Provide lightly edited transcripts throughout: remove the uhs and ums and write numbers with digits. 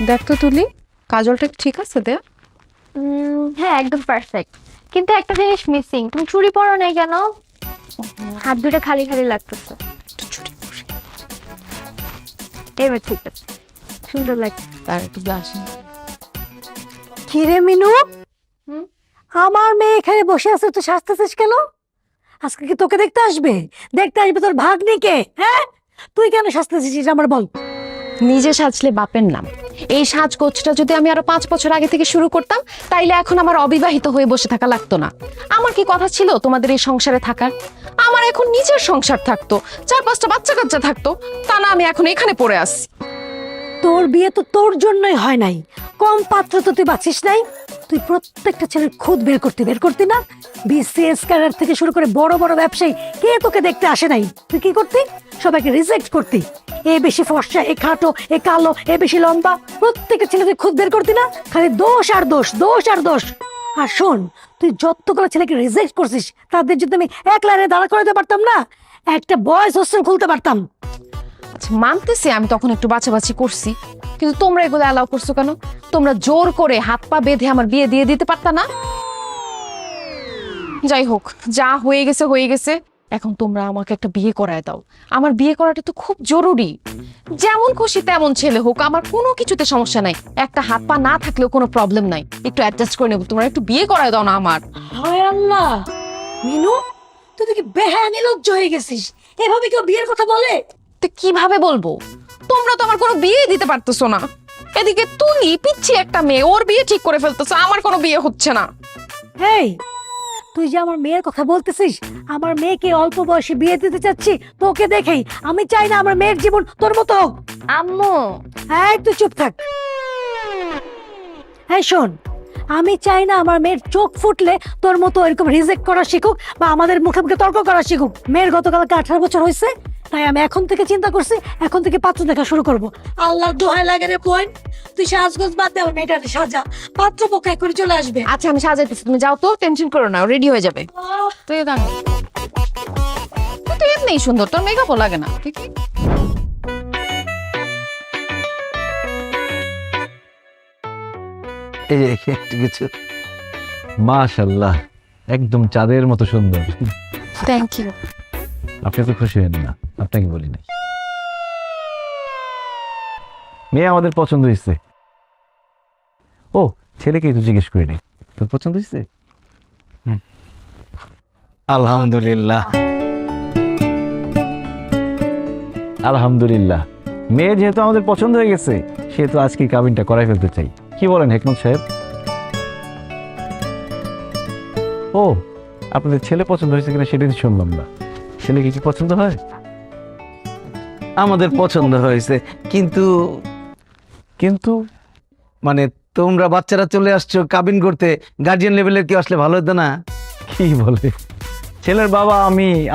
দেখ তো তুলি, কাজলটা ঠিক আছে দে। হ্যাঁ একদম পারফেক্ট, কিন্তু একটা জিনিস মিসিং। তুমি চুড়ি পরো নাই কেন? হাত দুটো খালি খালি লাগতেছে। এবার ঠিক আছে, সুন্দর লাগছে। তার একটু ব্লাশ। কিরে মিনু, হুম? আমার মেয়ে এখানে বসে আছে, তুই সাজতেছিস কেন? আজকে কি তোকে দেখতে আসবে? দেখতে আসবে তোর ভাগ্নিকে? হ্যাঁ, তুই কেন সাজতেছিস আমার বল। নিজে সাজলে বাপের নাম। এই সাজগোজটা যদি আমি আরো 5 বছর আগে থেকে শুরু করতাম, তাইলে এখন আমার অবিবাহিত হয়ে বসে থাকা লাগতো না। আমার কি কথা ছিল তোমাদের এই সংসারে থাকার? আমার এখন নিজের সংসার থাকতো, 4-5টা বাচ্চা কাচ্চা থাকতো। তা না, আমি এখন এখানে পড়ে আসছি। তোর বিয়ে তো তোর জন্যই হয় নাই, কম পাত্র তো তুই বাঁচিস নাই। তুই প্রত্যেকটা ছেলের খুদ বের করতি না? বিসিএস ক্যাডার থেকে শুরু করে বড় বড় ব্যবসায়ী কে তোকে দেখতে আসে নাই? তুই কি করতি? সবাইকে রিজেক্ট করতি। এ বেশি ফর্সা, এ খাটো, এ কালো, এ বেশি লম্বা, প্রত্যেকটা ছেলে তুই খুদ বের করতি না? খালি দোষ আর দোষ, দোষ আর দোষ। আর শোন, তুই যতগুলো ছেলেকে রিজেক্ট করছিস, তাদের যদি আমি এক লাইনে দাঁড়া করাতে পারতাম না, একটা বয়েজ হোস্টেল খুলতে পারতাম। আচ্ছা মানতেছি আমি তখন একটু বাছাবাছি করছি, কিন্তু তোমরা এগুলো অ্যালাউ করছো কেন? তোমরা জোর করে হাত পা বেঁধে আমার বিয়ে দিয়ে দিতে পারতা না? যাই হোক, যা হয়ে গেছে হয়ে গেছে। এখন তোমরা আমাকে একটা বিয়ে করায় দাও। আমার বিয়ে করাটা তো খুব জরুরি। যেমন খুশি তেমন ছেলে হোক, আমার কোনো কিছুতে সমস্যা নাই। একটা হাত পা না থাকলেও কোনো প্রবলেম নাই, একটু অ্যাডজাস্ট করে নেবো। তোমরা একটু বিয়ে করায় দাও না আমার। হায় আল্লাহ, মিনু তুই তো কি বেহায়া নির্লজ্জ হয়ে গেছিস? এভাবে কেউ বিয়ের কথা বলে? তো কিভাবে বলবো? তোমরা তো আমার কোনো বিয়ে দিতে পারতেছো না। এদিকে তুলি পিচ্ছি একটা মেয়ে, ওর বিয়ে ঠিক করে ফেলতেছো, আমার কোনো বিয়ে হচ্ছে না। এই, তুই যে আমার মেয়ের কথা বলতেছিস, আমার মেয়েকে অল্প বয়সে বিয়ে দিতে চাচ্ছি তোকে দেখেই। আমি চাই না আমার মেয়ের জীবন তোর মতো হোক। আম্মু, এই তুই চুপ থাক। এই শোন, আমি চাই না আমার মেয়ের চোখ ফুটলে তোর মতো এরকম রিজেক্ট করা শিখুক বা আমাদের মুখে মুখে তর্ক করা শিখুক। মেয়ের গতকালকে 18 বছর হয়েছে, তাই আমি এখন থেকে চিন্তা করছি, এখন থেকে পাত্র দেখা শুরু করব। আল্লাহর দোহাই লাগে রে বোন, তুই সাজগোজ বাদ দে, আমার মেয়েটাকে সাজা। পাত্র পক্ষ করে চলে আসবে। আচ্ছা আমি সাজাইতেছি, তুমি যাও তো, টেনশন করো না, রেডি হয়ে যাবে। তুই দাঁড়া, তুই তো এমনিই সুন্দর, তোর মেকআপও লাগে না। ঠিক এই যে একটু কিছু, মাশাআল্লাহ, একদম চাঁদের মতো সুন্দর। Thank you. আপনি তো খুশি হন না? আপনাকে বলি নাই। মেয়ে আমাদের পছন্দ হয়েছে। ও, ছেলেকেই তো জিজ্ঞেস করিনি, তোর পছন্দ হয়েছে? আলহামদুলিল্লাহ, আলহামদুলিল্লাহ। মেয়ে যেহেতু আমাদের পছন্দ হয়ে গেছে, সেহেতু আজকে কাবিনটা করাই ফেলতে চাই। কি বলেন হেকমত সাহেব? ও, আপনাদের ছেলে পছন্দ হয়েছে কিনা সেটা শুনলাম না। ছেলেকে কি পছন্দ হয়? আমাদের পছন্দ হয়েছে, কিন্তু কিন্তু মানে তোমরা বাচ্চারা চলে আসছো কাবিন করতে, গার্জিয়ান লেভেলের কেউ আসলে ভালো হতো না? কি বলে? ছেলের বাবা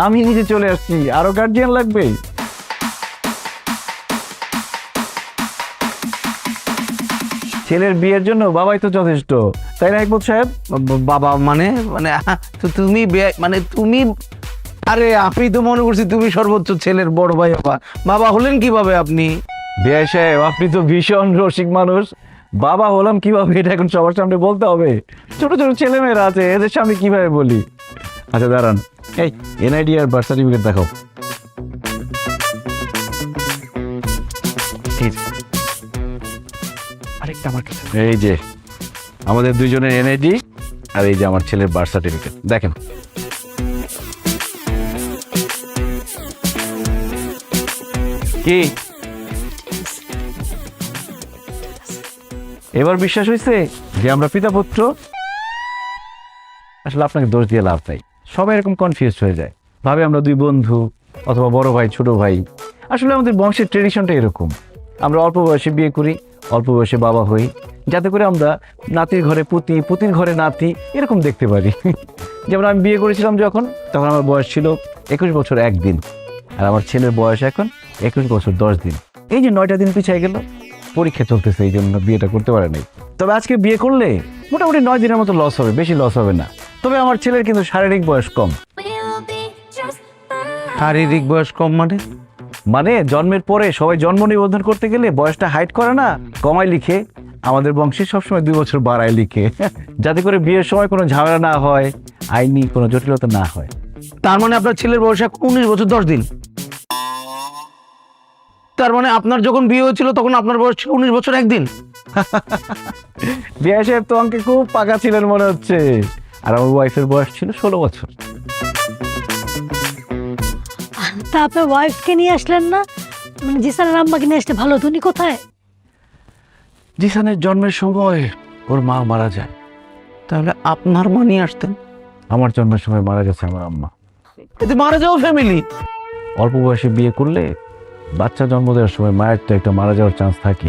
আমি নিজে চলে আসছি, আরো গার্জিয়ান লাগবে? ছেলের বিয়ের জন্য বাবাই তো যথেষ্ট, তাই না হেকমত সাহেব? বাবা মানে মানে তো তুমি মানে তুমি, আরে আমি তো মনে করছি তুমি সর্বোচ্চ ছেলের বড় ভাই। বাবা বাবা হলেন কিভাবে আপনি? বিআই সাহেব, আপনি তো ভীষণ রসিক মানুষ। বাবা হলাম কিভাবে এটা এখন সবার সামনে বলতে হবে? ছোট ছোট ছেলেমেয়েরা আছে, এদের সামনে কিভাবে বলি? আচ্ছা দাঁড়ান, এই এনআইডি আর বার্থ সার্টিফিকেট দেখাও। আরেকটা আমার কাছে। এই যে আমাদের দুইজনের এনআইডি, আর এই যে আমার ছেলের বার্থ সার্টিফিকেট, দেখেন। কি এবার বিশ্বাস হয়েছে যে আমরা পিতা পুত্র? আসলে আপনাকে দোষ দিয়ে লাভ নাই, সবাই এরকম কনফিউজ হয়ে যায়, ভাবে আমরা দুই বন্ধু অথবা বড় ভাই ছোট ভাই। আসলে আমাদের বংশের ট্রেডিশনটা এরকম, আমরা অল্প বয়সে বিয়ে করি, অল্প বয়সে বাবা হই, যাতে করে আমরা নাতির ঘরে পুতি, পুতির ঘরে নাতি এরকম দেখতে পারি। যেমন আমি বিয়ে করেছিলাম যখন, তখন আমার বয়স ছিল 21 বছর 1 দিন, আর আমার ছেলের বয়স এখন 21 বছর 10 দিন। এই যে 9টা দিন পিছিয়ে গেল, পরীক্ষা চলতেছে, এই জন্য বিয়েটা করতে পারে নাই। তবে আজকে বিয়ে করলে মোটামুটি 9 দিনের মতো লস হবে, বেশি লস হবে না। তবে আমার ছেলের কিন্তু শারীরিক বয়স কম। শারীরিক বয়স কম মানে? মানে জন্মের পরে সবাই জন্ম নিবন্ধন করতে গেলে বয়সটা হাইড করে না, কমায় লিখে। আমাদের বংশে সবসময় 2 বছর বাড়ায় লিখে, যাতে করে বিয়ের সময় কোনো ঝামেলা না হয়, আইনি কোনো জটিলতা না হয়। তার মানে আপনার ছেলের বয়স এখন 19 বছর 10 দিন। তার মানে আপনার যখন বিয়ে হয়েছিল তখন আপনার বয়স ছিল 19 বছর 1 দিন। বিয়ে সাহেব তো অঙ্কে খুব পাকা ছিলেন মনে হচ্ছে। আর আমার ওয়াইফের বয়স ছিল 16 বছর। তা আপনার ওয়াইফকে নিয়ে আসলেন না? মানে জিসানের আম্মাকে নিয়ে আসলে ভালো হতো। উনি কোথায়? জিসানের জন্মের সময় ওর মা মারা যায়। তাহলে আপনার মা নিয়ে আসতেন। আমার জন্মের সময় মারা গেছে আমার আম্মা। এতে মারা যাওয়া ফ্যামিলি। অল্প বয়সে বিয়ে করলে বাচ্চা জন্ম দেওয়ার সময় মায়ের তো একটা মারা যাওয়ার চান্স থাকে।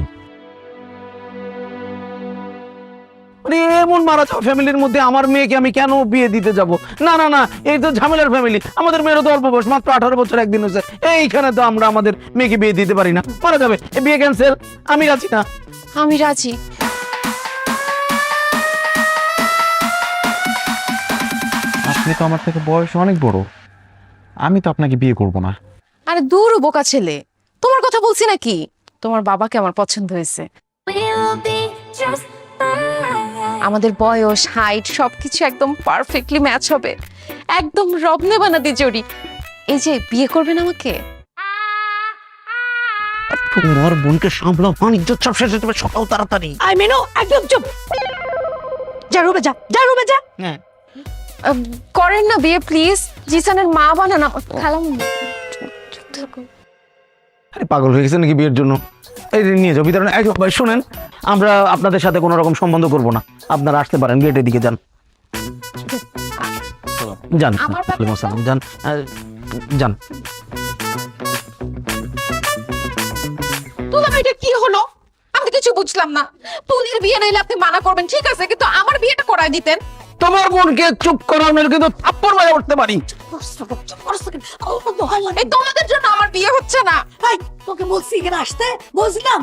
মানে এমন মারা যাওয়া ফ্যামিলির মধ্যে আমার মেয়েকে আমি কেন বিয়ে দিতে যাব? না না না, এই তো ঝামেলার ফ্যামিলি। আমাদের মেয়েরও তো অল্প বয়স, মাত্র 18 বছর 1 দিন হয়েছে। এইখানে তো আমরা আমাদের মেয়েকে বিয়ে দিতে পারি না। মারা যাবে, এই বিয়ে ক্যান্সেল। আমি রাজি না। আমি রাজি। আপনি তো আমার থেকে বয়স অনেক বড়, আমি তো আপনাকে বিয়ে করব না। আরে দূর বোকা ছেলে, তোমার কথা বলছি নাকি? তোমার বাবাকে আমার পছন্দ হয়েছে। আমাদের বয়স, হাইট সবকিছু একদম পারফেক্টলি ম্যাচ হবে, একদম রবনে বানাদি জড়ি। এই যে বিয়ে করবেন আমাকে? তোমার বোনকে সামলাও, বাণিজ্য সব শেষ হয়ে যাবে সকাল তাড়াতাড়ি। আই মেনু একদম চুপ। যা রুমে যা, যা রুমে যা। হ্যাঁ, করেন না বিয়ে প্লিজ। জিসানের মা বানান খালাম। আরে পাগল হয়ে গেছে নাকি বিয়ের জন্য? এই যে নিয়ে যাও ভিতরে। এই যে ভাই শুনেন, আমরা আপনাদের সাথে কোনো রকম সম্বন্ধ করব না। আপনারা আসতে পারেন, গেটের দিকে যান। যান, আমার ব্যাপারটা- ওয়ালাইকুম আসসালাম। যান, যান। তোলা এটা কি হলো? আমি তো কিছু বুঝলাম না। তুলির বিয়ে নাইলে আপনি মানা করবেন ঠিক আছে, কিন্তু আমার বিয়েটা করায় দিতেন। তোমার বোনকে চুপ করাও, নইলে কিন্তু থাপ্পড় মারা উঠতে পারি। এই তোমাদের জন্য আমার বিয়ে হচ্ছে না। তোকে বলছি এখানে আসতে, বলছিলাম